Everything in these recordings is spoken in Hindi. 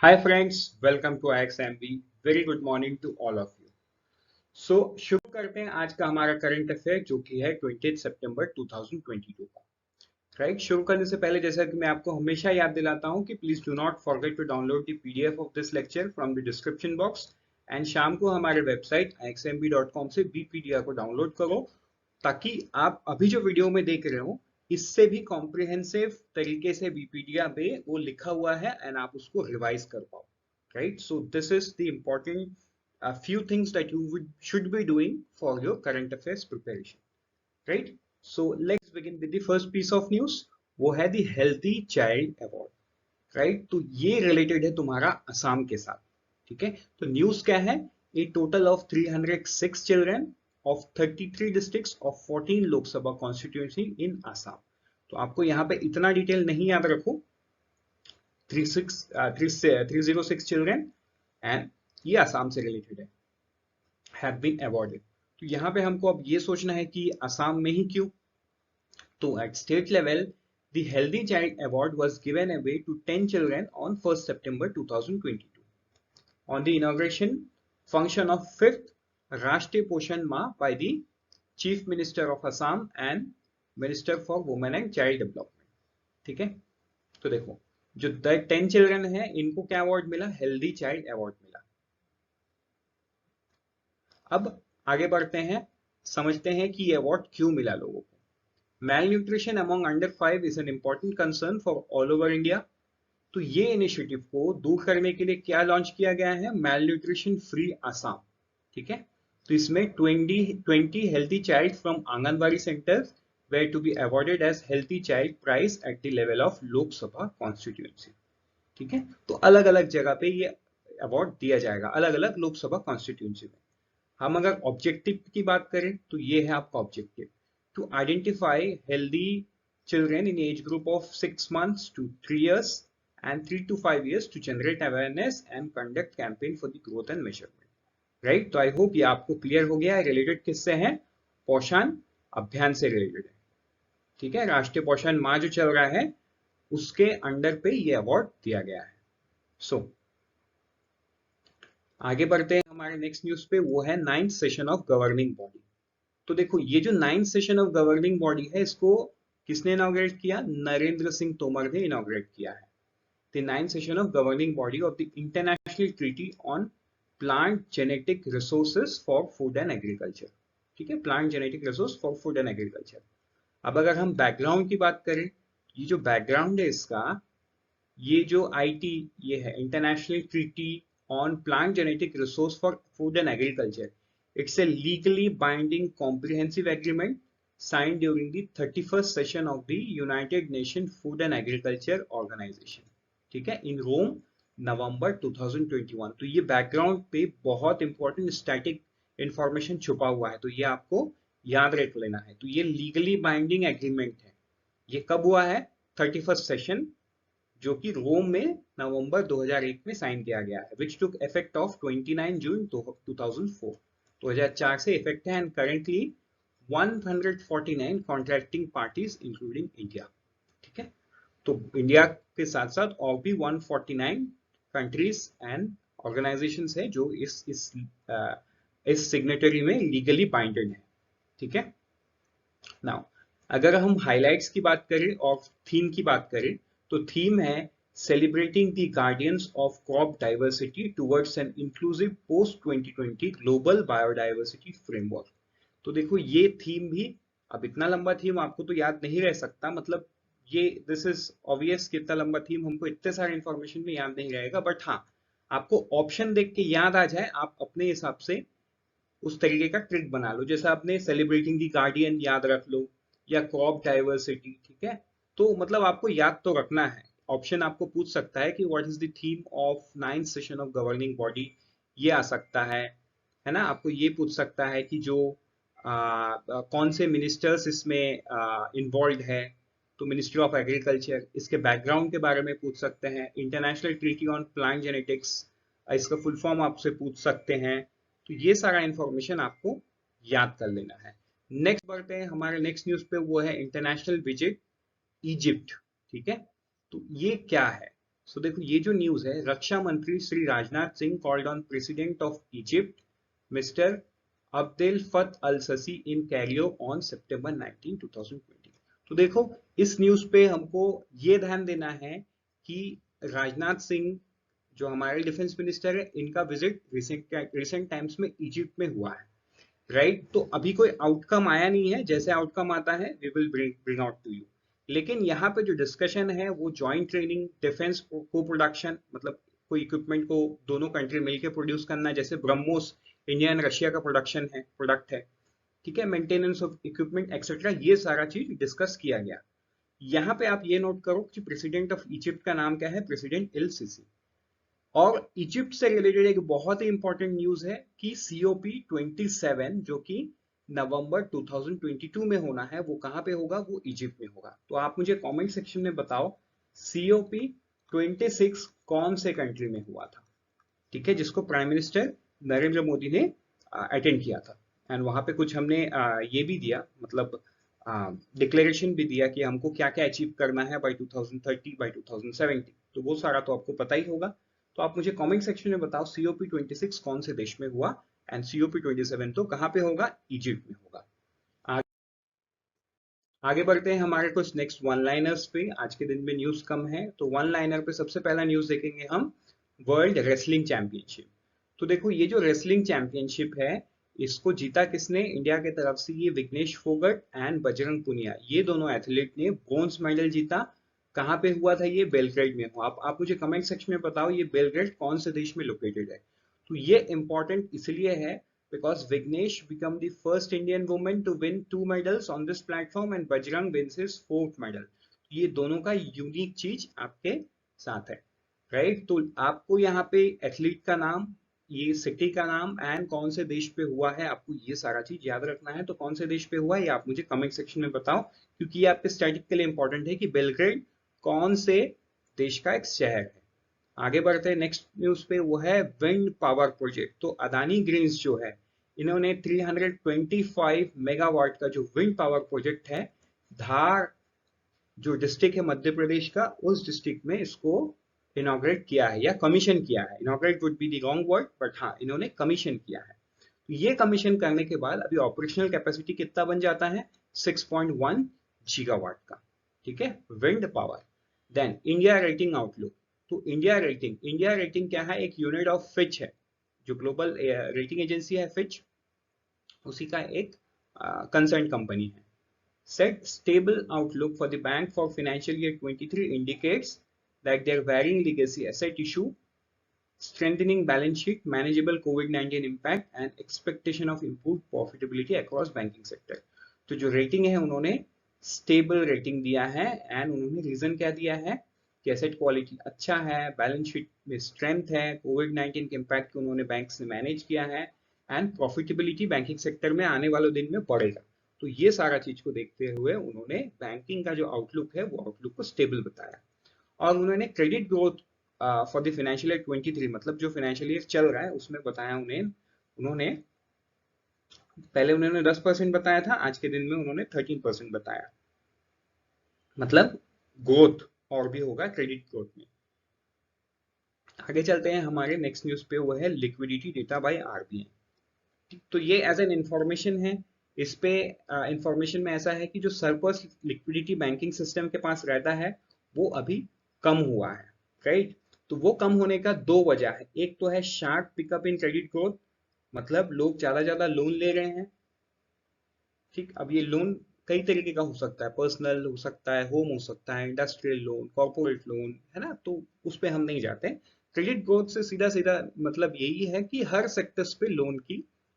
Hi friends, welcome to IXMB. Very good morning to all of you. So शुरू करते हैं आज का हमारा करंट अफेयर जो कि है 20 सितंबर 2022 का। राइट, शुरू करने से पहले जैसा कि मैं आपको हमेशा याद दिलाता हूं कि please do not forget to download the PDF of this lecture from the description box and शाम को हमारे वेबसाइट ixmb.com से बीपीडीएफ को डाउनलोड करो ताकि आप अभी जो वीडियो में देख रहे हो इससे भी कॉम्प्रिहेंसिव तरीके से विकिपीडिया पे वो लिखा हुआ है एंड आप उसको रिवाइज कर पाओ. Right, so this is the important few things that you should be doing for your current affairs preparation. Right, so let's begin with the first piece of news. वो है the healthy child award. Right, तो ये रिलेटेड है तुम्हारा असम के साथ. ठीक है, तो न्यूज क्या है? A total of 306 children of 33 districts of 14 Lok Sabha constituency in Assam. तो आपको यहाँ पे इतना डिटेल नहीं याद रखो. 306 चिल्ड्रन एंड ये असम से रिलेटेड है, हैव बीन अवॉर्डेड. तो यहाँ पे हमको अब ये सोचना है कि असम में ही क्यों. तो at state level, the Healthy Child Award was given away to 10 children on 1st September 2022 on the inauguration function of 5th Rashtriya Poshan Ma by the Chief Minister of Assam and Minister for Women and Child Development. ठीक है, तो देखो जो 10 चिल्ड्रन है इनको क्या अवार्ड मिला? हेल्दी चाइल्ड अवार्ड मिला. अब आगे बढ़ते हैं, समझते हैं कि ये अवार्ड क्यों मिला लोगों को. Malnutrition among under 5 is an important concern for all over India. तो ये इनिशिएटिव को दूर करने के लिए क्या लॉन्च किया गया है? Malnutrition free Assam. ठीक है, तो इसमें 20 healthy child from anganwadi centres were to be awarded as healthy child prize at the level of Lok Sabha constituency. ठीक है, तो अलग अलग जगह पे ये अवार्ड दिया जाएगा, अलग अलग लोकसभा कॉन्स्टिट्यूएंसी में. हम अगर ऑब्जेक्टिव की बात करें तो ये है आपका objective, to identify healthy children in age group of 6 months to 3 years and 3 to 5 years to generate awareness and conduct campaign for the growth and measurement. Right, तो आई होप ये आपको क्लियर हो गया है. रिलेटेड किससे है? पोषण अभियान से रिलेटेड है. ठीक है, राष्ट्रीय पोषण माह जो चल रहा है उसके अंडर पे ये अवार्ड दिया गया है. सो आगे बढ़ते हैं हमारे नेक्स्ट न्यूज पे. वो है 9th session of governing body. तो देखो ये जो 9th session of governing body है इसको किसने इनॉग्रेट किया? नरेंद्र सिंह तोमर ने इनॉग्रेट किया है. The 9th session of governing body of the international treaty on plant genetic resources for food and agriculture. ठीक है, plant genetic resource for food and agriculture. अब अगर हम बैकग्राउंड की बात करें, ये जो बैकग्राउंड है इसका, ये जो आईटी ये है international treaty on plant genetic resource for food and agriculture. It's a legally binding comprehensive agreement signed during the 31st session of the United Nations Food and Agriculture Organization. ठीक है, in Rome, नवंबर 2021. तो ये बैकग्राउंड पे बहुत इंपॉर्टेंट स्टैटिक इंफॉर्मेशन छुपा हुआ है, तो ये आपको याद रख लेना है. तो ये लीगली बाइंडिंग एग्रीमेंट है. ये कब हुआ है? 31st सेशन, जो कि रोम में नवंबर 2001 में साइन किया गया है, विच टुक इफेक्ट ऑफ 29 जून 2004. 2004 से इफेक्ट है and currently 149 contracting parties including India. ठीक है, तो इंडिया के साथ साथ और भी 149 कंट्रीज एंड ऑर्गेनाइजेशंस है जो इस सिग्नेटरी में लीगली बाइंडेड है. ठीक है, नाउ अगर हम हाइलाइट्स की बात करें और थीम की बात करें तो थीम है Celebrating the Guardians of Crop Diversity towards an inclusive post-2020 global biodiversity framework. तो देखो ये थीम भी, अब इतना लंबा थीम आपको तो याद नहीं रह सकता, मतलब ये दिस इज ऑब्वियस कि इतना लंबा थीम हमको इतने सारे इंफॉर्मेशन में याद नहीं रहेगा, बट हाँ आपको ऑप्शन देख के याद आ जाए, आप अपने हिसाब से उस तरीके का ट्रिक बना लो. जैसे आपने सेलिब्रेटिंग दी गार्डियन याद रख लो या क्रॉप डाइवर्सिटी. ठीक है, तो मतलब आपको याद तो रखना है. ऑप्शन आपको पूछ सकता है कि what is the theme of 9th session of governing body, ये आ सकता है ना. आपको ये पूछ सकता है कि जो कौन से मिनिस्टर्स इसमें इन्वॉल्व है, तो मिनिस्ट्री ऑफ एग्रीकल्चर. इसके बैकग्राउंड के बारे में पूछ सकते हैं. International treaty on plant genetics, इसका फुल फॉर्म आपसे पूछ सकते हैं. तो ये सारा इंफॉर्मेशन आपको याद कर लेना है. नेक्स्ट बढ़ते हैं हमारे नेक्स्ट न्यूज पे. वो है इंटरनेशनल विजिट इजिप्ट. ठीक है, तो ये क्या है? सो देखो ये जो न्यूज है, रक्षा मंत्री Shri Rajnath Singh called on president of Egypt mister Abdel फत अल ससी इन कैरियो ऑन सितंबर 19 2020। तो देखो इस न्यूज पे हमको ये ध्यान देना है कि राजनाथ सिंह जो हमारे डिफेंस मिनिस्टर है, इनका विजिट रिसेंट टाइम्स में इजिप्ट में हुआ है, राइट। तो अभी कोई आउटकम आया नहीं है, जैसे आउटकम आता है we will bring out to you. लेकिन यहाँ पे जो डिस्कशन है वो joint training, defence co production, मतलब कोई इक्विपमेंट को दोनों कंट्री मिलकर प्रोड्यूस करना, जैसे ब्रह्मोस इंडिया एंड रशिया का प्रोडक्ट है, ठीक है, मेंटेनेंस ऑफ इक्विपमेंट एक्सेट्रा, ये सारा चीज डिस्कस किया गया। यहाँ पे आप ये नोट करो कि प्रेसिडेंट ऑफ इजिप्ट का नाम क्या है, प्रेसिडेंट इल सिसी। और इजिप्ट से रिलेटेड एक बहुत ही इंपॉर्टेंट न्यूज है कि COP27 जो कि नवंबर 2022 में होना है, वो कहां पे होगा, वो इजिप्ट में होगा। तो आप मुझे कमेंट सेक्शन में बताओ COP26 कौन से कंट्री में हुआ था, ठीक है, जिसको प्राइम मिनिस्टर नरेंद्र मोदी ने अटेंड किया था। एंड वहां पे कुछ हमने ये भी दिया, मतलब डिक्लेरेशन भी दिया कि हमको क्या क्या अचीव करना है बाय 2030 बाय 2070। तो वो सारा तो आपको पता ही होगा। तो आप मुझे कमेंट सेक्शन में बताओ COP26 कौन से देश में हुआ, एंड COP27 तो कहां पे होगा, इजिप्ट में होगा। आगे बढ़ते हैं हमारे कुछ नेक्स्ट वन लाइनर्स पे। आज के दिन में न्यूज कम है, तो वन लाइनर पे सबसे पहला न्यूज देखेंगे हम, वर्ल्ड रेसलिंग चैंपियनशिप। तो देखो ये जो रेसलिंग चैंपियनशिप है, इसको जीता किसने, इंडिया की तरफ से ये विघ्नेश फोगट एंड बजरंग पुनिया, ये दोनों एथलीट ने ब्रोंज मेडल जीता। कहाँ पे हुआ था ये, बेलग्रेड में हुआ। आप मुझे कमेंट सेक्शन में बताओ ये बेलग्रेड कौन से देश में लोकेटेड है। तो ये इंपॉर्टेंट इसलिए है because Vignesh became the first Indian woman to win 2 medals on this platform and Bajrang wins his 4th medal। ये दोनों का यूनिक चीज आपके साथ है, राइट। तो आपको यहाँ पे एथलीट का नाम, ये सिटी का नाम एंड कौन से देश पे हुआ है, आपको ये सारा चीज याद रखना है। तो कौन से देश पे हुआ है ये आप मुझे कमेंट सेक्शन में बताओ, क्योंकि ये आपके स्टैटिक के लिए इंपॉर्टेंट है कि बेलग्रेड कौन से देश का एक शहर है। आगे बढ़ते हैं नेक्स्ट न्यूज पे, वो है विंड पावर प्रोजेक्ट। तो अदानी ग्रीन्स जो है, इन्होंने 325 मेगावाट का जो विंड पावर प्रोजेक्ट है, धार जो डिस्ट्रिक्ट है मध्य प्रदेश का, उस डिस्ट्रिक्ट में इसको इनॉग्रेट किया है या कमीशन किया है। Inaugurate would be the wrong word, but हाँ इन्होंने कमीशन किया है। ये कमीशन करने के बाद अभी ऑपरेशनल कैपेसिटी कितना बन जाता है, 6.1 गीगावाट का, ठीक है, wind power. Then India rating outlook. तो इंडिया रेटिंग क्या है, एक यूनिट ऑफ फिच है, जो ग्लोबल रेटिंग एजेंसी है फिच, उसी का एक कंसर्न कंपनी है। Set stable outlook for the bank for financial year 23 indicates that their waning legacy asset issue, strengthening balance sheet, manageable COVID-19 impact and expectation of improved profitability across banking sector। तो जो रेटिंग है उन्होंने स्टेबल रेटिंग दिया है, एंड उन्होंने रीजन क्या दिया है कि एसेट क्वालिटी अच्छा है, बैलेंस शीट में स्ट्रेंथ है, कोविड-19 के इम्पैक्ट को उन्होंने बैंक्स ने मैनेज किया है, एंड प्रॉफिटेबिलिटी बैंकिंग सेक्टर में आने वाले दिन में बढ़ेगा। तो ये सारा चीज को देखते हुए उन्होंने बैंकिंग का जो आउटलुक है वो आउटलुक को स्टेबल बताया। और उन्होंने credit growth for the financial year 23, मतलब जो फाइनेंशियल ईयर चल रहा है उसमें बताया उन्होंने पहले उन्होंने 10% बताया था, आज के दिन में उन्होंने 13% बताया, मतलब ग्रोथ और भी होगा क्रेडिट ग्रोथ में। आगे चलते हैं हमारे नेक्स्ट न्यूज पे, वो है लिक्विडिटी डेटा बाय RBI। तो ये एज एन इंफॉर्मेशन है, इस पे इंफॉर्मेशन में ऐसा है कि जो सरप्लस लिक्विडिटी बैंकिंग सिस्टम के पास रहता है वो अभी कम हुआ है, राइट। तो वो कम होने का दो वजह है, एक तो है sharp pickup in credit growth, मतलब लोग ज्यादा लोन ले रहे हैं, ठीक। अब ये लोन कई तरीके का हो सकता है, पर्सनल हो सकता है, होम हो सकता है, इंडस्ट्रियल लोन, कॉर्पोरेट लोन, है ना, तो उस पे हम नहीं जाते। क्रेडिट ग्रोथ से सीधा सीधा मतलब यही है कि हर सेक्टर्स पे लोन की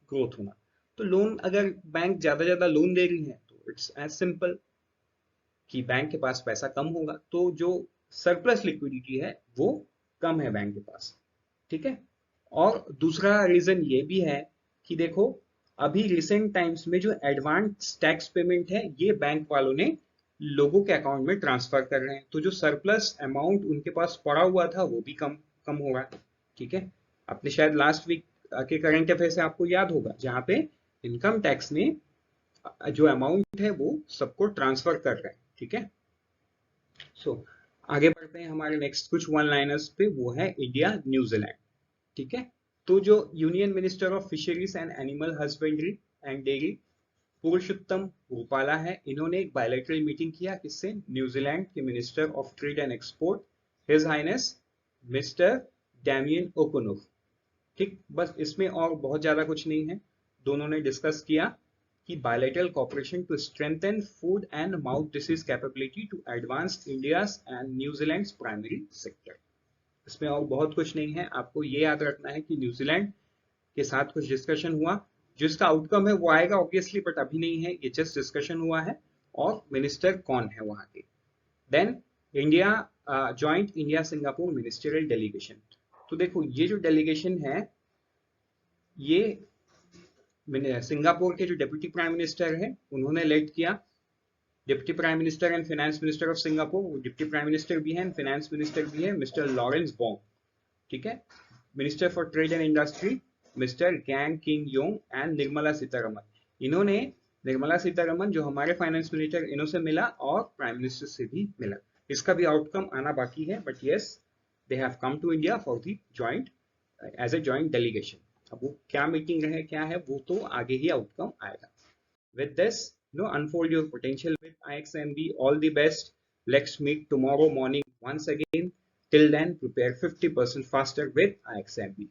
ग्रोथ होना। तो लोन अगर बैंक ज्यादा लोन दे रही है तो इट्स एज सिंपल कि बैंक के पास पैसा कम होगा, तो जो सरप्लस लिक्विडिटी है वो कम है बैंक के पास, ठीक है। और दूसरा रीजन ये भी है कि देखो अभी रिसेंट टाइम्स में जो एडवांस टैक्स पेमेंट है ये बैंक वालों ने लोगों के अकाउंट में ट्रांसफर कर रहे हैं, तो जो सरप्लस अमाउंट उनके पास पड़ा हुआ था वो भी कम कम हो रहा है, ठीक है। आपने शायद लास्ट वीक के करंट अफेयर से आपको याद होगा, जहां पे इनकम टैक्स ने जो अमाउंट है वो सबको ट्रांसफर कर रहे हैं, ठीक है। सो आगे बढ़ते हैं हमारे नेक्स्ट कुछ वन लाइनर्स पे, वो है इंडिया न्यूजीलैंड। ठीक है, तो जो union minister of fisheries and animal husbandry and dairy Purushottam Rupala है, इन्होंने एक बायलैटरल मीटिंग किया किससे, न्यूजीलैंड के minister of trade and export his highness mister Damien O'Connor. ठीक, बस इसमें और बहुत ज्यादा कुछ नहीं है। दोनों ने डिस्कस किया कि bilateral cooperation to strengthen food and mouth disease capability to advance India's and New Zealand's primary sector। इसमें और बहुत कुछ नहीं है, आपको ये याद रखना है कि न्यूजीलैंड के साथ कुछ डिस्कशन हुआ, जिसका आउटकम है वो आएगा ऑब्वियसली, बट अभी नहीं है, ये जस्ट डिस्कशन हुआ है। और मिनिस्टर कौन है वहां के। Then India joint India Singapore ministerial delegation. तो देखो ये जो डेलीगेशन है, ये सिंगापुर के जो डिप्टी प्राइम मिनिस्टर है उन्होंने लेड किया। Deputy prime minister and finance minister of Singapore, वो डिप्टी प्राइम मिनिस्टर भी हैं, फाइनेंस मिनिस्टर भी है, मिस्टर लॉरेंस वोंग। ठीक है, minister for trade and industry mister gang king Yong and Nirmala Sitharaman. इन्होंने निर्मला सीतारमन जो हमारे फाइनेंस मिनिस्टर, इन्हों से मिला और प्राइम मिनिस्टर से भी मिला। इसका भी आउटकम आना बाकी है, but yes they have come to India for the joint as a joint delegation. अब वो क्या मीटिंग रहे क्या है वो तो आगे ही आउटकम आएगा। With this, unfold your potential with IXMB. All the best. Let's meet tomorrow morning once again. Till then, prepare 50% faster with IXMB.